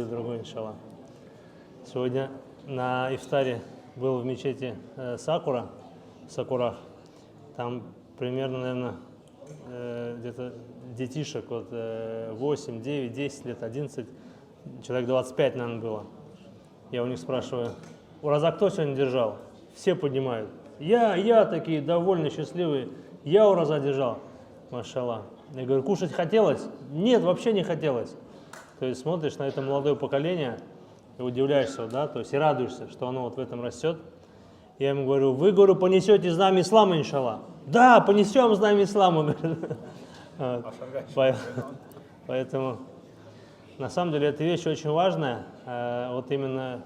Другой, иншаллах. Сегодня на ифтаре был в мечети Сакура, в Сакурах. Там примерно, наверное, где-то детишек, вот 8, 9, 10 лет, 11, человек 25, наверное, было. Я у них спрашиваю, ураза кто сегодня держал? Все поднимают. Я такие довольно счастливые, я ураза держал. Машаллах. Я говорю, кушать хотелось? Нет, вообще не хотелось. То есть смотришь на это молодое поколение и удивляешься, да, то есть и радуешься, что оно вот в этом растет. Я ему говорю, вы, говорю, понесете знамя ислама, иншаллах. Да, понесем знамя ислама. Поэтому, на самом деле, эта вещь очень важная. Вот именно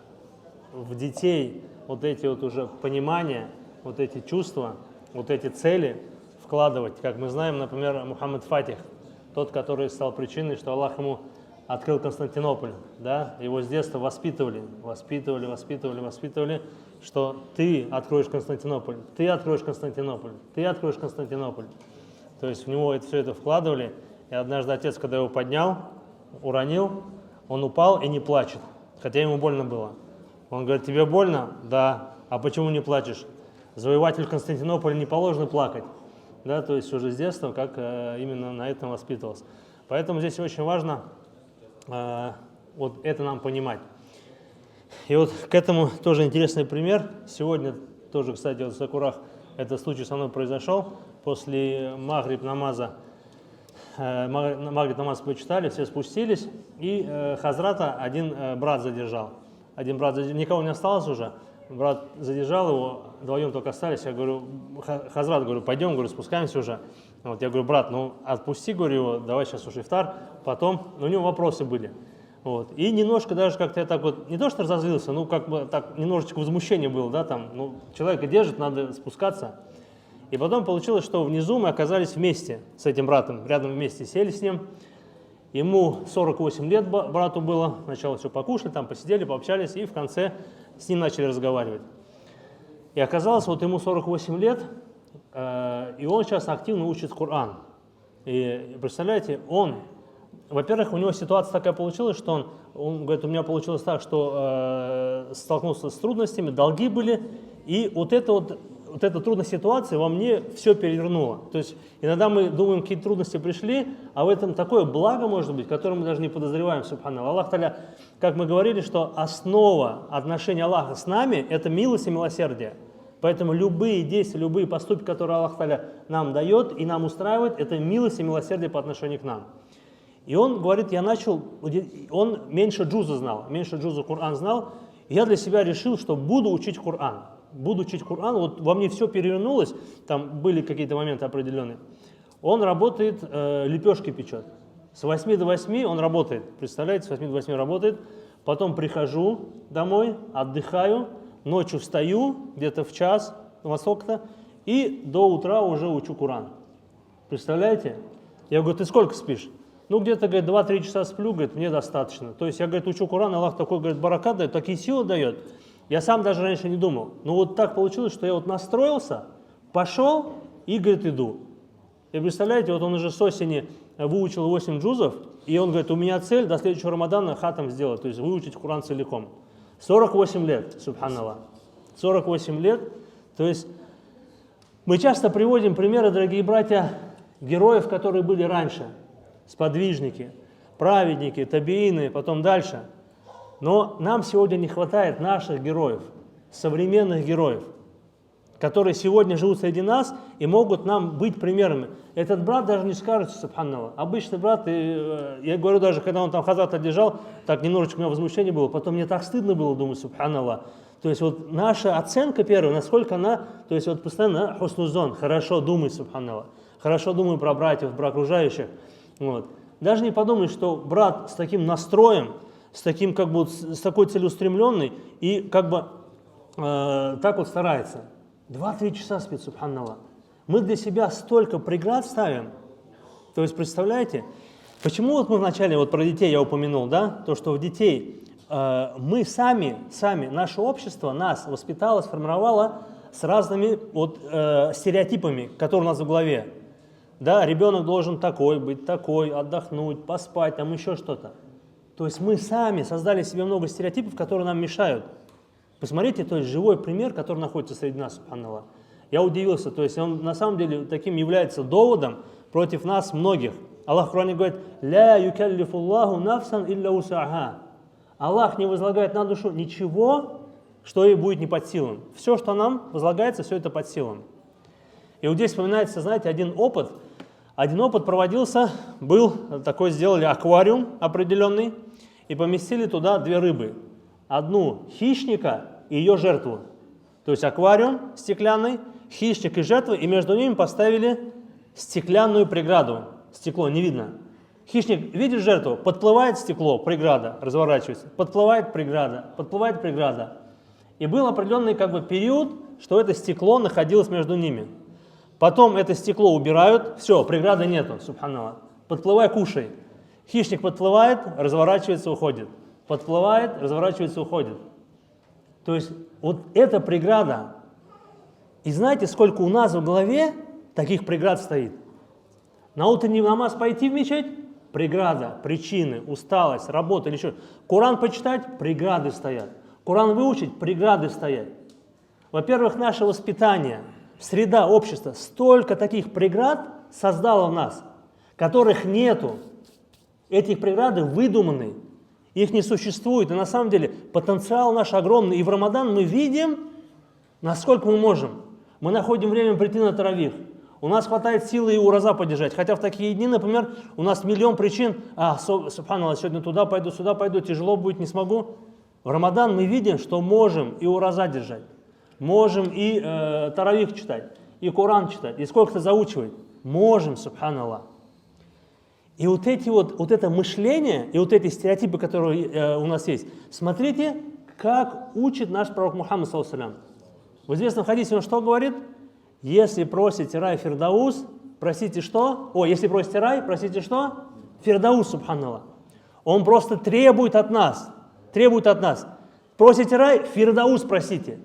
в детей вот эти вот уже понимания, вот эти чувства, вот эти цели вкладывать. Как мы знаем, например, Мухаммад Фатих, тот, который стал причиной, что Аллах ему открыл Константинополь, да, его с детства воспитывали, что ты откроешь Константинополь, ты откроешь Константинополь, ты откроешь Константинополь. То есть в него все это вкладывали, и однажды отец, когда его поднял, уронил, он упал и не плачет, хотя ему больно было. Он говорит, тебе больно? Да. А почему не плачешь? Завоевателю Константинополя не положено плакать. Да, то есть уже с детства, как именно на этом воспитывался. Поэтому здесь очень важно вот это нам понимать. И вот к этому тоже интересный пример. Сегодня тоже, кстати, вот в Сакурах этот случай со мной произошел. После магриб намаза, магриб намаз почитали, все спустились, и хазрата один брат задержал. Никого не осталось уже. Брат задержал его, вдвоем только остались. Я говорю, хазрат, говорю, пойдем, говорю, спускаемся уже. Вот, я говорю, брат, ну отпусти, говорю, его, давай сейчас уже ифтар, потом, у него вопросы были. Вот. И немножко даже как-то я так вот, не то что разозлился, ну как бы так немножечко возмущение было, да, там, ну человека держит, надо спускаться. И потом получилось, что внизу мы оказались вместе с этим братом, рядом вместе сели с ним. Ему 48 лет брату было, сначала все покушали, там посидели, пообщались, и в конце с ним начали разговаривать. И оказалось, вот ему 48 лет, и он сейчас активно учит Коран. И представляете, во-первых, у него ситуация такая получилась, что он говорит, у меня получилось так, что столкнулся с трудностями, долги были, и вот эта трудная ситуация во мне все перевернула. То есть иногда мы думаем, какие трудности пришли, а в этом такое благо может быть, которое мы даже не подозреваем, субханаллах. Аллах Та'аля, как мы говорили, что основа отношения Аллаха с нами – это милость и милосердие. Поэтому любые действия, любые поступки, которые Аллах Та'аля нам дает и нам устраивает, это милость и милосердие по отношению к нам. И он говорит, он меньше джуза знал, меньше джуза Коран знал, и я для себя решил, что буду учить Коран. Вот во мне все перевернулось, там были какие-то моменты определенные. Он работает, лепешки печет. С 8 до 8 он работает, представляете, с 8 до 8 работает. Потом прихожу домой, отдыхаю, ночью встаю, где-то в час, во сколько-то, и до утра уже учу Коран. Представляете? Я говорю, ты сколько спишь? Ну, где-то, говорит, 2-3 часа сплю, говорит, мне достаточно. То есть я, говорит, учу Коран, Аллах такой, говорит, баракат дает, такие силы дает. Я сам даже раньше не думал. Но вот так получилось, что я вот настроился, пошел и, говорит, иду. И представляете, вот он уже с осени выучил 8 джузов, и он говорит, у меня цель до следующего Рамадана хатам сделать, то есть выучить Коран целиком. 48 лет, субханаллах. 48 лет. То есть мы часто приводим примеры, дорогие братья, героев, которые были раньше. Сподвижники, праведники, табиины, потом дальше. Но нам сегодня не хватает наших героев, современных героев, которые сегодня живут среди нас и могут нам быть примерами. Этот брат даже не скажет, субханаллах. Обычный брат, я говорю даже, когда он там хазрата держал, так немножечко у меня возмущение было, потом мне так стыдно было, думаю, субханаллах. То есть вот наша оценка первая, насколько она, то есть вот постоянно хуснузон, хорошо думай, субханаллах, хорошо думай про братьев, про окружающих. Вот. Даже не подумай, что брат с таким настроем, с таким как бы с такой целеустремленной и как бы так вот старается. 2-3 часа спит, субханаллах. Мы для себя столько преград ставим. То есть, представляете, почему вот мы вначале, вот про детей я упомянул, да, то, что в детей мы сами, наше общество нас воспитало, сформировало с разными вот стереотипами, которые у нас в голове. Да, ребенок должен такой быть, такой, отдохнуть, поспать, там еще что-то. То есть мы сами создали себе много стереотипов, которые нам мешают. Посмотрите, то есть живой пример, который находится среди нас, субханаллах. Я удивился, то есть он на самом деле таким является доводом против нас многих. Аллах в Коране говорит: «Ля юкаллифуллаху нафсан илля усаха». Аллах не возлагает на душу ничего, что ей будет не под силам. Все, что нам возлагается, все это под силам. И вот здесь вспоминается, знаете, один опыт. Один опыт проводился, был такой, сделали аквариум определенный и поместили туда две рыбы. Одну хищника и ее жертву. То есть аквариум стеклянный, хищник и жертва, и между ними поставили стеклянную преграду. Стекло не видно. Хищник видит жертву, подплывает стекло, преграда, разворачивается, подплывает преграда. И был определенный период, что это стекло находилось между ними. Потом это стекло убирают, все, преграды нету, субханаллах. Подплывай, кушай. Хищник подплывает, разворачивается, уходит. Подплывает, разворачивается, уходит. То есть вот эта преграда. И знаете, сколько у нас в голове таких преград стоит? На утренний намаз пойти в мечеть? Преграда, причины, усталость, работа или еще. Коран почитать? Преграды стоят. Коран выучить? Преграды стоят. Во-первых, наше воспитание, среда, общество, столько таких преград создало в нас, которых нету. Этих преграды выдуманы, их не существует. И на самом деле потенциал наш огромный. И в Рамадан мы видим, насколько мы можем. Мы находим время прийти на таравих. У нас хватает силы и ураза поддержать. Хотя в такие дни, например, у нас миллион причин. Субханаллах, сегодня туда пойду, сюда пойду, тяжело будет, не смогу. В Рамадан мы видим, что можем и ураза держать. Можем и таравих читать, и Коран читать, и сколько-то заучивать. Можем, субханаллах. И вот это мышление, и вот эти стереотипы, которые у нас есть, смотрите, как учит наш пророк Мухаммад, саллаллаху алейхи ва саллям. В известном хадисе он что говорит? Если просите рай фирдаус, просите что? Если просите рай, просите что? Фирдаус, субханаллах. Он просто требует от нас. Просите рай, фирдаус просите.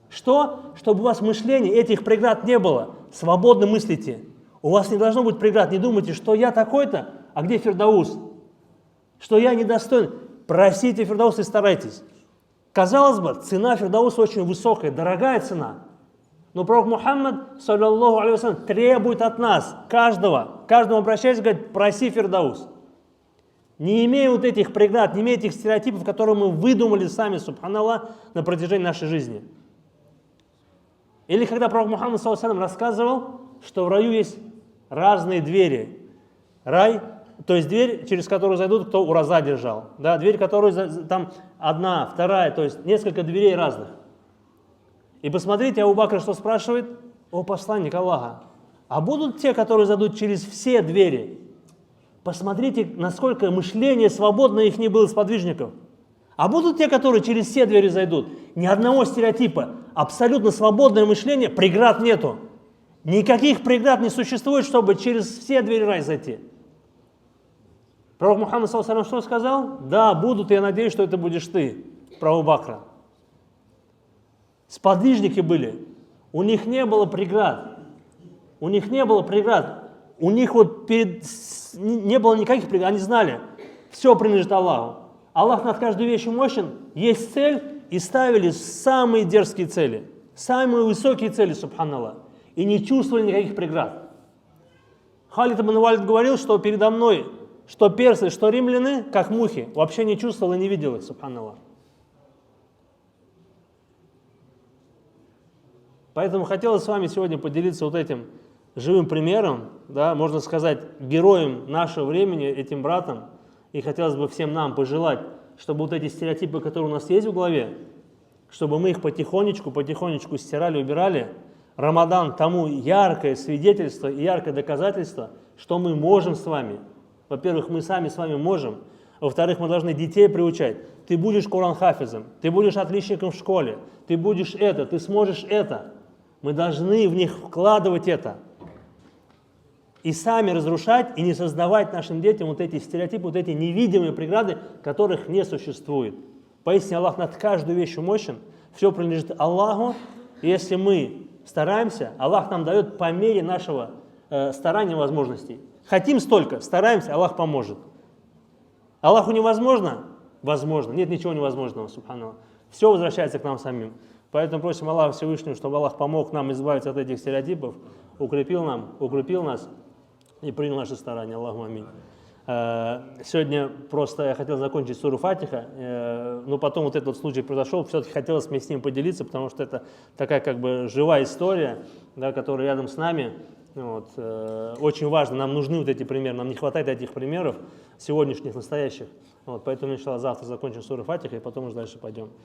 Что? Чтобы у вас мышления, этих преград не было. Свободно мыслите. У вас не должно быть преград. Не думайте, что я такой-то, а где фирдаус? Что я недостоин. Просите фирдаус и старайтесь. Казалось бы, цена фирдауса очень высокая, дорогая цена. Но пророк Мухаммад, саллаллаху алейхи ва саллям, требует от нас, каждому обращаясь, говорит: проси фирдаус. Не имея вот этих преград, не имея этих стереотипов, которые мы выдумали сами, субханаллах, на протяжении нашей жизни. Или когда пророк Мухаммад, саллаллаху алейхи ва саллям, рассказывал, что в раю есть разные двери. Рай, то есть дверь, через которую зайдут, кто ураза держал. Да, дверь, которую там одна, вторая, то есть несколько дверей разных. И посмотрите, Абу Бакр что спрашивает? О посланник Аллаха, а будут те, которые зайдут через все двери? Посмотрите, насколько мышление свободно их не было сподвижников. А будут те, которые через все двери зайдут? Ни одного стереотипа, абсолютно свободное мышление, преград нету. Никаких преград не существует, чтобы через все двери рая зайти. Пророк Мухаммад, саллаллаху алейхи ва саллям, что сказал? Да, будут, и я надеюсь, что это будешь ты, про Абу Бакра. Сподвижники были, у них не было преград. У них не было никаких преград, они знали, все принадлежит Аллаху. Аллах над каждой вещью мощен, есть цель, и ставили самые дерзкие цели, самые высокие цели, субханаллах, и не чувствовали никаких преград. Халид ибн Валид говорил, что передо мной, что персы, что римляне, как мухи, вообще не чувствовал и не видел их, субханаллах. Поэтому хотелось с вами сегодня поделиться вот этим живым примером, да, можно сказать, героем нашего времени, этим братом. И хотелось бы всем нам пожелать, чтобы вот эти стереотипы, которые у нас есть в голове, чтобы мы их потихонечку стирали, убирали. Рамадан тому яркое свидетельство и яркое доказательство, что мы можем с вами. Во-первых, мы сами с вами можем. Во-вторых, мы должны детей приучать. Ты будешь Коран хафизом, ты будешь отличником в школе, ты будешь это, ты сможешь это. Мы должны в них вкладывать это. И сами разрушать, и не создавать нашим детям вот эти стереотипы, вот эти невидимые преграды, которых не существует. Поистине Аллах над каждой вещью мощен, все принадлежит Аллаху. И если мы стараемся, Аллах нам дает по мере нашего старания возможностей. Хотим столько, стараемся, Аллах поможет. Аллаху невозможно, возможно. Нет ничего невозможного, субханаллах. Все возвращается к нам самим. Поэтому просим Аллаха Всевышнего, чтобы Аллах помог нам избавиться от этих стереотипов, укрепил нас и принял наши старания. Аллаху аминь. Сегодня просто я хотел закончить суру Фатиха, но потом вот этот случай произошел, все-таки хотелось мне с ним поделиться, потому что это такая как бы живая история, да, которая рядом с нами. Вот. Очень важно, нам нужны вот эти примеры, нам не хватает этих примеров сегодняшних, настоящих. Вот. Поэтому, иншаллах, завтра закончим суру Фатиха и потом уже дальше пойдем.